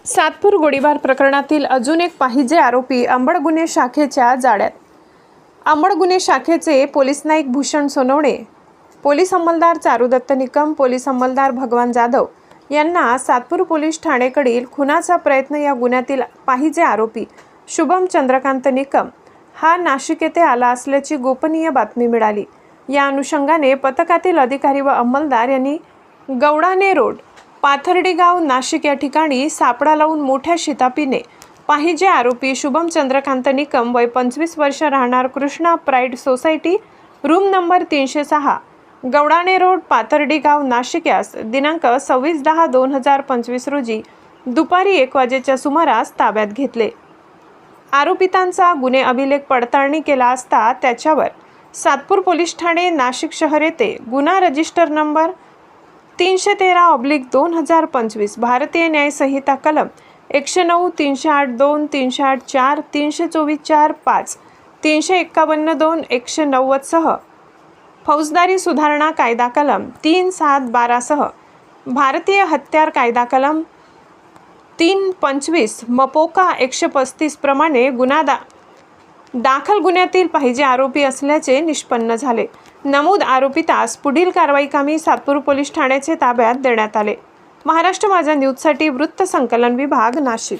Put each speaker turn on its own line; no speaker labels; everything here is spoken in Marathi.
सातपूर गोळीबार प्रकरणातील अजून एक पाहिजे आरोपी अंबड गुन्हे शाखेच्या जाळ्यात। अंबड गुन्हे शाखेचे पोलीस नाईक भूषण सोनवणे, पोलीस अंमलदार चारुदत्त निकम, पोलीस अंमलदार भगवान जाधव यांना सातपूर पोलीस ठाणेकडील खुनाचा प्रयत्न या गुन्ह्यातील पाहिजे आरोपी शुभम चंद्रकांत निकम हा नाशिक येथे आला असल्याची गोपनीय बातमी मिळाली। या अनुषंगाने पथकातील अधिकारी व अंमलदार यांनी गवडाणे रोड, पाथर्डी गाव, नाशिक या ठिकाणी सापळा लावून मोठ्या शिताफीने पाहिजे आरोपी शुभम चंद्रकांत निकम वय 25 वर्ष, राहणार Krishna pride society, room number 306, Gawadane road, Pathardi गाव, नाशिक यास दिनांक 26/10/2025 रोजी दुपारी 1 वाजेच्या सुमारास ताब्यात घेतले। आरोपितांचा गुन्हे अभिलेख पडताळणी केला असता त्याच्यावर सातपूर पोलीस ठाणे नाशिक शहर येथे गुन्हा रजिस्टर नंबर 313/2025 भारतीय न्याय संहिता कलम 109, 308(2), 308(4), 324(4)(5), 351(2), 190 सह फौजदारी सुधारणा कायदा कलम 3(7)(12) सह भारतीय हत्यार कायदा कलम 325 मपोका 135 प्रमाणे गुन्हा दाखल गुन्ह्यातील पाहिजे आरोपी असल्याचे निष्पन्न झाले। नमूद आरोपितास पुढील कारवाई कामी सातपूर पोलीस ठाण्याचे ताब्यात देण्यात आले। महाराष्ट्र माझा न्यूजसाठी वृत्त संकलन विभाग, नाशिक।